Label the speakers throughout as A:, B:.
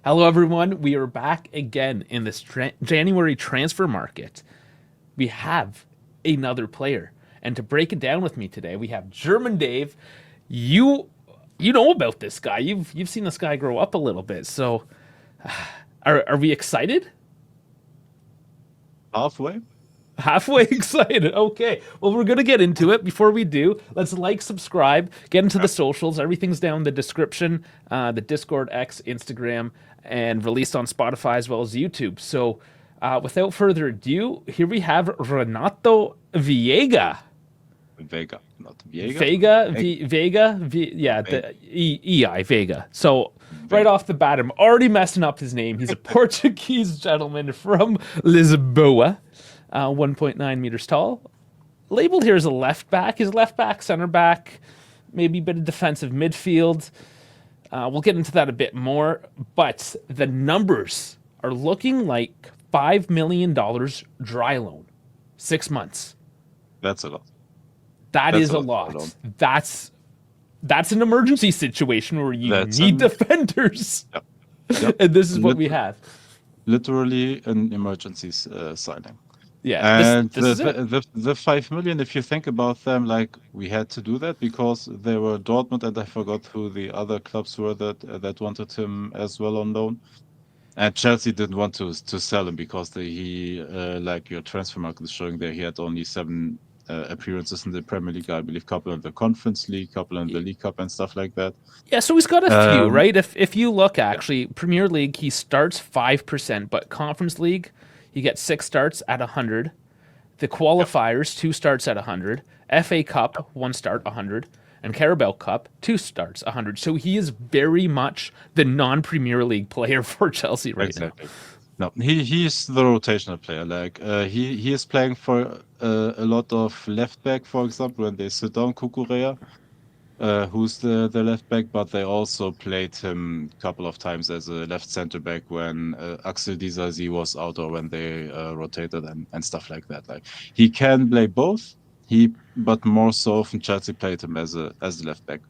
A: Hello, everyone. We are back again in this January transfer market. We have another player, and to break it down with me today, we have German Dave. You know about this guy. You've seen this guy grow up a little bit. So, are we excited?
B: Halfway.
A: Halfway excited. Okay. Well, we're going to get into it. Before we do, let's like, subscribe, get into the socials. Everything's down in the description, the Discord, X, Instagram, and released on Spotify as well as YouTube. So without further ado, here we have Renato Veiga.
B: Vega, not Viega.
A: Veiga, the EI, Veiga. So
B: Vega.
A: right off the bat, I'm already messing up his name. He's a Portuguese gentleman from Lisboa. 1.9 meters tall. Labeled here as a left back. He's left back, center back, maybe a bit of defensive midfield. We'll get into that a bit more. But the numbers are looking like $5 million dry loan. 6 months.
B: That's a lot.
A: That's a lot. That's an emergency situation where you need defenders.
B: Yep. Yep.
A: And this is what we have.
B: Literally an emergency signing.
A: Yeah,
B: and the 5 million, if you think about them, like we had to do that because they were Dortmund, and I forgot who the other clubs were that wanted him as well on loan. And Chelsea didn't want to sell him because like your transfer market is showing there, he had only 7 appearances in the Premier League, I believe, couple in the Conference League, couple in the League Cup and stuff like that.
A: Yeah, so he's got a few, right? If you look, actually, Premier League, he starts 5%, but Conference League, he gets 6 starts at 100. The qualifiers, 2 starts at 100. FA Cup, 1 start, 100. And Carabao Cup, 2 starts, 100. So he is very much the non-Premier League player for Chelsea right now.
B: No, he's the rotational player. Like he is playing for a lot of left back, for example, when they sit down Kukurea, who's the left back, but they also played him a couple of times as a left center back when Axel Disasi was out, or when they rotated and stuff like that. Like he can play both. But more so often Chelsea played him as the left back.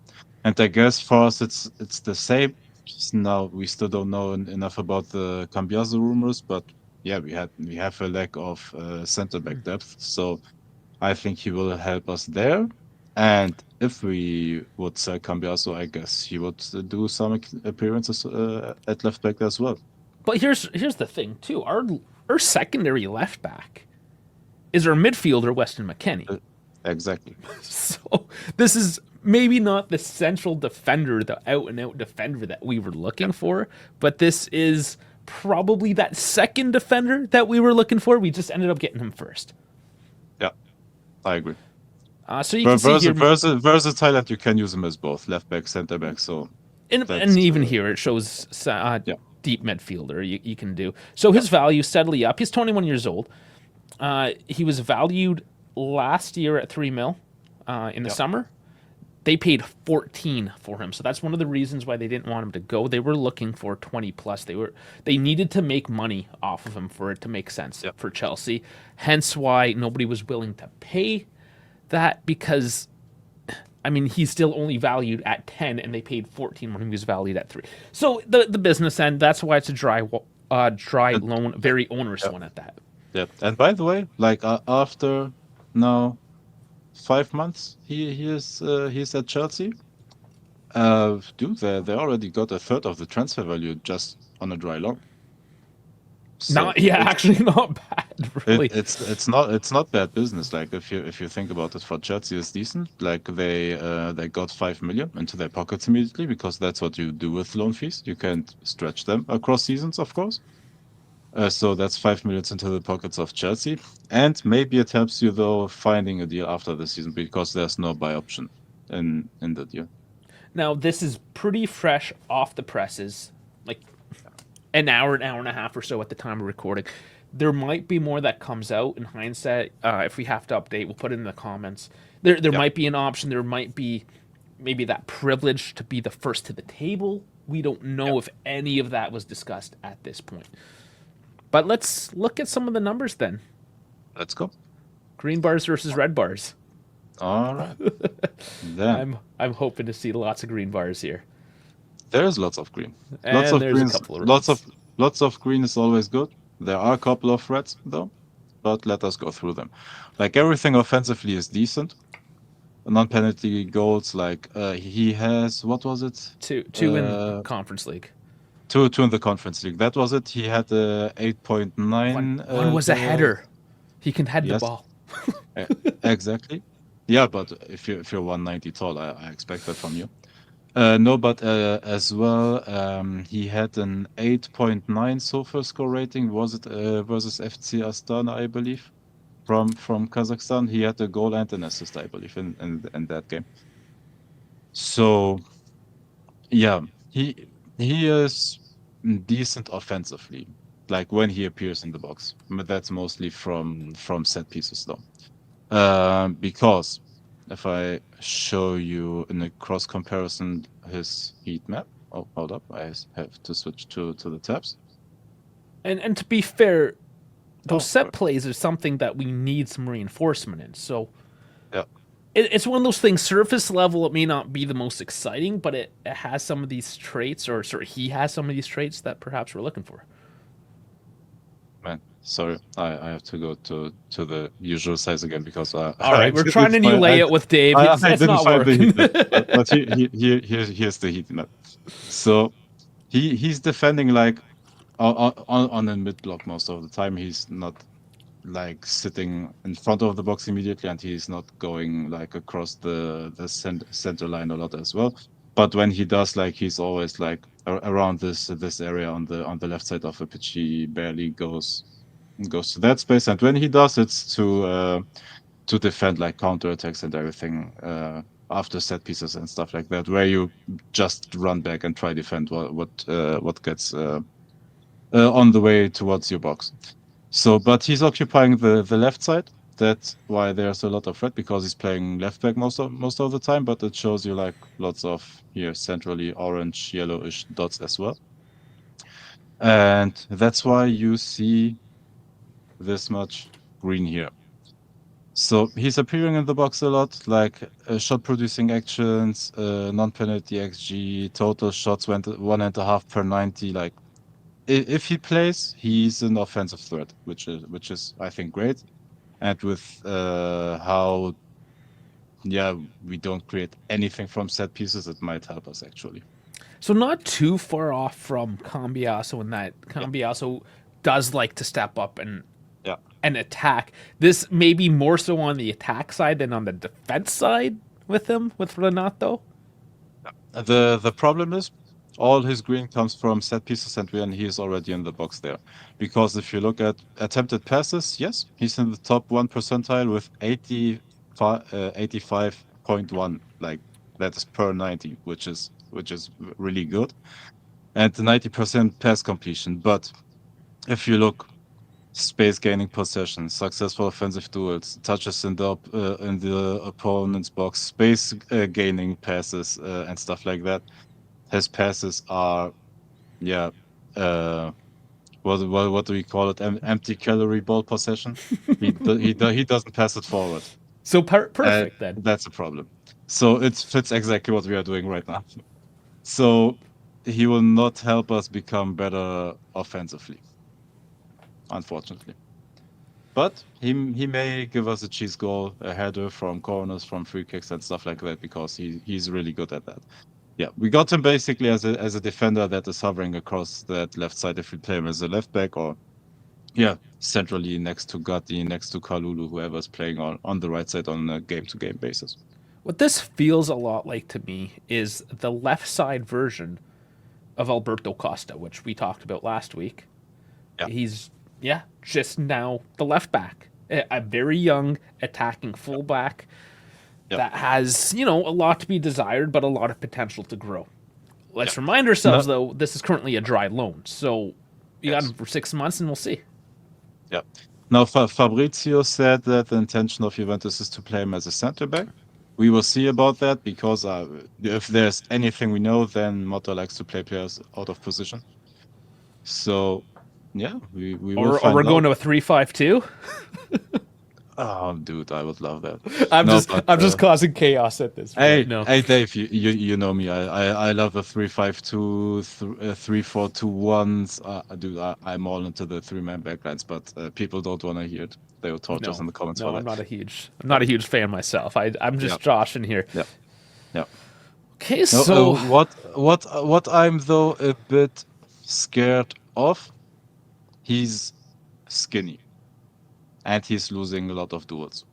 B: And I guess for us it's the same. Just now we still don't know enough about the Cambiaso rumors, but yeah, we have a lack of center back depth, so I think he will help us there. And if we would sell Cambiaso, I guess he would do some appearances at left back as well.
A: But here's the thing too: our secondary left back is our midfielder Weston McKennie.
B: Exactly.
A: So this is maybe not the central defender, the out-and-out defender that we were looking for, but this is probably that second defender that we were looking for. We just ended up getting him first.
B: Yeah, I agree.
A: So you can see here,
B: versatile, that you can use him as both left back, center back. So
A: and even here it shows deep midfielder you can do. So his value steadily up. He's 21 years old. He was valued last year at 3 mil in the summer. They paid 14 for him, so that's one of the reasons why they didn't want him to go. They were looking for 20 plus. They needed to make money off of him for it to make sense for Chelsea. Hence why nobody was willing to pay that, because I mean he's still only valued at 10, and they paid 14 when he was valued at 3. So the business end, that's why it's a dry loan, very onerous one at that.
B: Yeah, and by the way, like after now 5 months he's at Chelsea. Dude, they already got a third of the transfer value just on a dry loan. So
A: actually not bad. Really,
B: it's not bad business. Like if you think about it, for Chelsea, it's decent. Like they got 5 million into their pockets immediately, because that's what you do with loan fees. You can't stretch them across seasons, of course. So that's 5 million into the pockets of Chelsea, and maybe it helps you though finding a deal after the season, because there's no buy option in the deal.
A: Now this is pretty fresh off the presses, like an hour and a half or so at the time of recording. There might be more that comes out in hindsight. If we have to update, we'll put it in the comments. There might be an option. There might be maybe that privilege to be the first to the table. We don't know if any of that was discussed at this point. But let's look at some of the numbers then.
B: Let's go.
A: Green bars versus red bars.
B: All right. Then
A: I'm hoping to see lots of green bars here.
B: There is lots of green. Lots
A: And
B: of
A: there's a
B: greens.
A: couple of reds.
B: Lots of green is always good. There are a couple of reds though, but let us go through them. Like everything offensively is decent. Non-penalty goals, like he has, what was it?
A: Two in Conference League.
B: Two in the Conference League. That was it. He had 8.9.
A: One was a header. He can head the
B: Yes.
A: ball.
B: Exactly. Yeah, but if you're 190 tall, I expect that from you. No, but as well, he had an 8.9 SOFA score rating. Was it versus FC Astana, I believe, from Kazakhstan? He had a goal and an assist, I believe, in that game. So, yeah, he is decent offensively, like when he appears in the box. But that's mostly from set pieces, though. Because if I show you in a cross comparison his heat map. Oh, hold up. I have to switch to the tabs.
A: And to be fair, those set plays are something that we need some reinforcement in. So
B: yeah,
A: it's one of those things. Surface level, it may not be the most exciting, but it has some of these traits, or sorry, he has some of these traits that perhaps we're looking for.
B: Man, sorry, I have to go to the usual size again because
A: all right, we're trying a new layout with Dave. It's not working.
B: But here's the heat map. So he's defending like on a mid block most of the time. He's not like sitting in front of the box immediately, and he's not going like across the center line a lot as well. But when he does, like he's always like around this area on the left side of the pitch. He barely goes to that space, and when he does, it's to defend like counterattacks and everything after set pieces and stuff like that, where you just run back and try defend what gets on the way towards your box. So, but he's occupying the left side. That's why there's a lot of red, because he's playing left back most of the time. But it shows you like lots of here centrally orange, yellowish dots as well, and that's why you see this much green here. So he's appearing in the box a lot, like shot producing actions, non-penalty XG, total shots went 1.5 per 90. Like if he plays, he's an offensive threat, which is I think great. And with how we don't create anything from set pieces, it might help us actually.
A: So not too far off from Cambiaso in that Cambiaso does like to step up and attack. This may be more so on the attack side than on the defense side with him, with Renato.
B: The problem is all his green comes from set pieces, and when he is already in the box there. Because if you look at attempted passes, yes, he's in the top 1 percentile with 85.1. Like that is per 90, which is really good, and 90% pass completion. But if you look, space gaining possession, successful offensive duels, touches in the opponent's box, space gaining passes and stuff like that. His passes are, what do we call it? Empty calorie ball possession. He doesn't pass it forward.
A: So perfect then.
B: That's a problem. So it fits exactly what we are doing right now. So he will not help us become better offensively, unfortunately. But he may give us a cheese goal, a header from corners, from free kicks and stuff like that, because he's really good at that. Yeah, we got him basically as a defender that is hovering across that left side if we play him as a left back, or centrally next to Gatti, next to Kalulu, whoever's playing on the right side on a game-to-game basis.
A: What this feels a lot like to me is the left side version of Alberto Costa, which we talked about last week.
B: Yeah.
A: He's just now the left back, a very young attacking fullback. That has, a lot to be desired, but a lot of potential to grow. Let's remind ourselves, though, this is currently a dry loan. So you got him for 6 months, and we'll see.
B: Yeah. Now, Fabrizio said that the intention of Juventus is to play him as a center back. We will see about that, because if there's anything we know, then Motta likes to play players out of position. So, we will find out.
A: Or we're going to a 3-5-2?
B: Oh, dude, I would love that.
A: I'm
B: No,
A: just
B: but
A: I'm just causing chaos at this point. No.
B: hey, Dave, you know me. I love the 3-5-2, 3-4-2-1s. Dude, I'm all into the three-man backlines, but people don't want to hear it. They will torture us
A: No.
B: in the comments
A: No,
B: for
A: I'm
B: that.
A: not a huge fan myself. I'm
B: Yeah,
A: just joshing here.
B: yeah, yeah.
A: Okay,
B: No,
A: so
B: what I'm though a bit scared of, he's skinny and he's losing a lot of duels,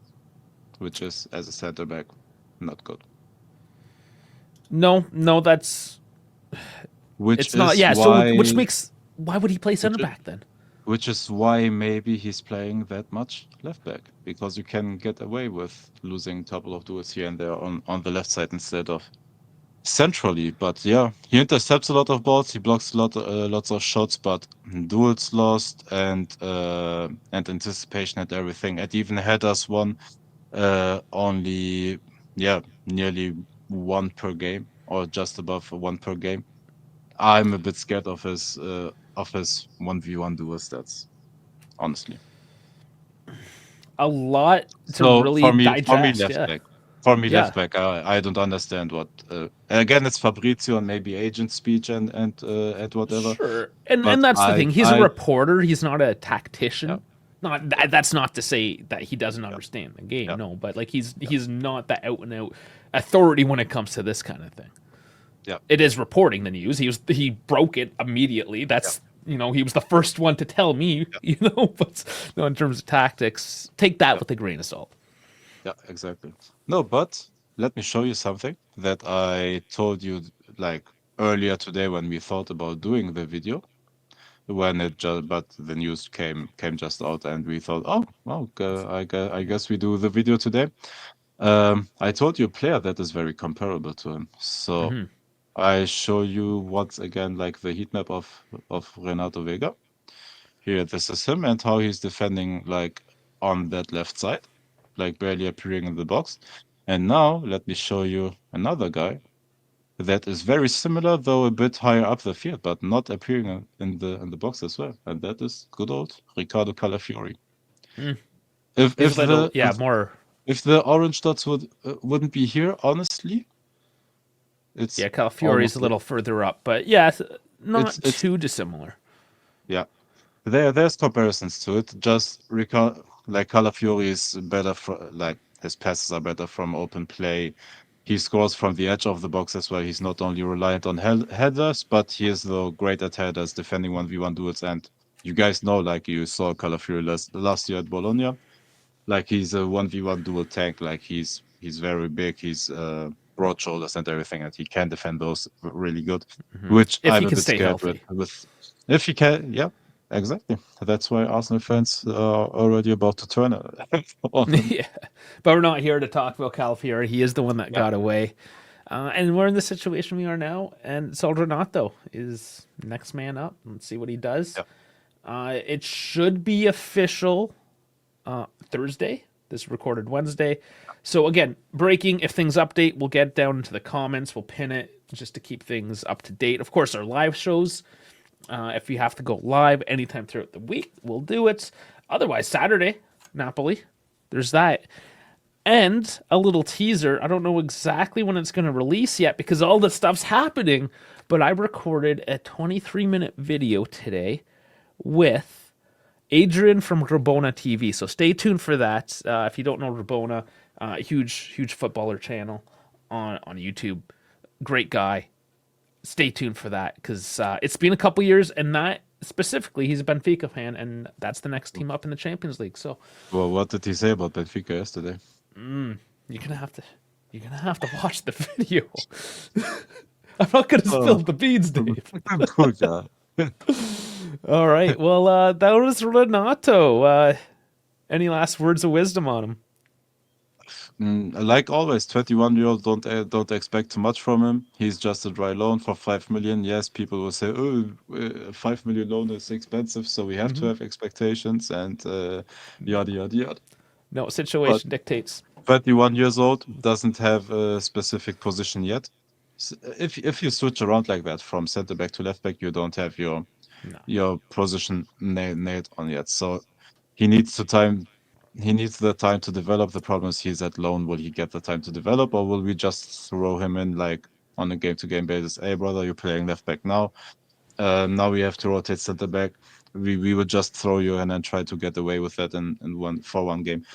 B: which is as a center back not good.
A: no, that's
B: Which
A: it's not.
B: is
A: Yeah, so which
B: why,
A: makes why would he play center
B: which
A: back then?
B: which is why maybe he's playing that much left back, because you can get away with losing a couple of duels here and there on the left side instead of centrally. But yeah, he intercepts a lot of balls, he blocks lots of shots, but duels lost and anticipation and everything. And even had us one only, yeah, nearly one per game or just above one per game. I'm a bit scared of his 1v1 dual stats, honestly.
A: A lot to
B: So
A: really
B: for me
A: digest.
B: left
A: Yeah,
B: back, for me
A: yeah,
B: left back, I don't understand what. Again, it's Fabrizio and maybe agent speech and whatever.
A: sure. And
B: But
A: that's the thing. He's a
B: I
A: reporter. He's not a
B: yeah
A: tactician. Not
B: yeah
A: that's not to say that he doesn't
B: yeah
A: understand the game.
B: yeah
A: No, but like
B: yeah
A: he's not the out and out authority when it comes to this kind of thing.
B: yeah
A: It is reporting the news. He broke it immediately.
B: yeah
A: That's he was the first one to tell me.
B: yeah
A: But no, in terms of tactics, take that
B: yeah
A: with a grain of salt.
B: yeah, exactly. No, but let me show you something that I told you like earlier today when we thought about doing the video. When it just but the news came just out and we thought, oh well, I guess we do the video today. I told you a player that is very comparable to him. So
A: Hmm.
B: I show you once again like the heat map of Renato Veiga. Here, this is him and how he's defending like on that left side, like barely appearing in the box. And now let me show you another guy that is very similar, though a bit higher up the field, but not appearing in the box as well. And that is good old Riccardo Calafiori.
A: Mm.
B: If
A: He's
B: if
A: a little,
B: the
A: yeah, more.
B: if the orange dots wouldn't be here, honestly, it's
A: Yeah, Calafiori's
B: almost
A: a little further up, but yeah, not
B: it's
A: too dissimilar.
B: yeah. There's comparisons to it. Just like Calafiori is better for like his passes are better from open play. He scores from the edge of the box as well. He's not only reliant on headers, but he is though great at headers, defending 1v1 duels. And you guys know, like you saw Calafiori last year at Bologna, like he's a 1v1 duel tank. Like he's very big. He's broad shoulders and everything, and he can defend those really good. Which
A: If
B: I'm
A: he
B: a
A: can
B: bit
A: stay
B: scared
A: healthy.
B: with if he can. Yeah, exactly. That's why Arsenal fans are already about to turn on him.
A: Yeah, but we're not here to talk about Calafiori. He is the one that
B: Yeah,
A: got away, and we're in the situation we are now. And Renato is next man up. Let's see what he does.
B: yeah,
A: It should be official Thursday. This recorded Wednesday. So again, breaking. If things update, we'll get down into the comments. We'll pin it just to keep things up to date. Of course, our live shows. If we have to go live anytime throughout the week, we'll do it. Otherwise, Saturday, Napoli. There's that. And a little teaser. I don't know exactly when it's going to release yet because all this stuff's happening. But I recorded a 23-minute video today with Adrian from Rabona TV. So stay tuned for that. If you don't know Rabona, huge footballer channel on YouTube. Great guy. Stay tuned for that because it's been a couple years, and that specifically, he's a Benfica fan, and that's the next team up in the Champions League. So
B: well, what did he say about Benfica yesterday?
A: you're gonna have to watch the video. I'm not gonna spill
B: Oh,
A: the beans, Dave.
B: cool guy.
A: All right. Well, that was Renato. Any last words of wisdom on him?
B: Like always, 21-year-old don't expect too much from him. He's just a dry loan for 5 million. Yes, people will say, "Oh, 5 million loan is expensive, so we have to have expectations," and yada yada yada.
A: No,
B: But
A: situation dictates.
B: 21 years old doesn't have a specific position yet. If you switch around like that from center back to left back, you don't have
A: No.
B: your position nailed on yet. So he needs to time he needs the time to develop. The problem is he's at loan. Will he get the time to develop, or will we just throw him in like on a game-to-game basis? Hey, brother, you're playing left back now. Now we have to rotate center back. We would just throw you and then try to get away with that in one game.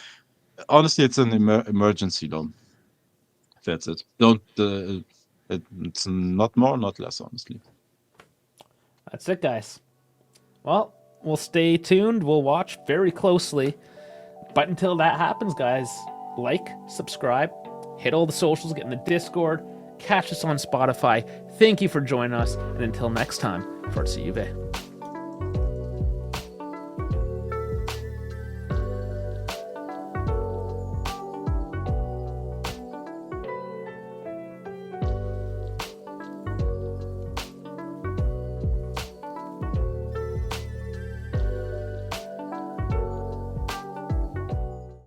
B: Honestly, it's an emergency loan. That's it. Don't. It's not more, not less. Honestly.
A: That's it, guys. Well, we'll stay tuned. We'll watch very closely. But until that happens, guys, like, subscribe, hit all the socials, get in the Discord, catch us on Spotify. Thank you for joining us, and until next time, Forza Juve.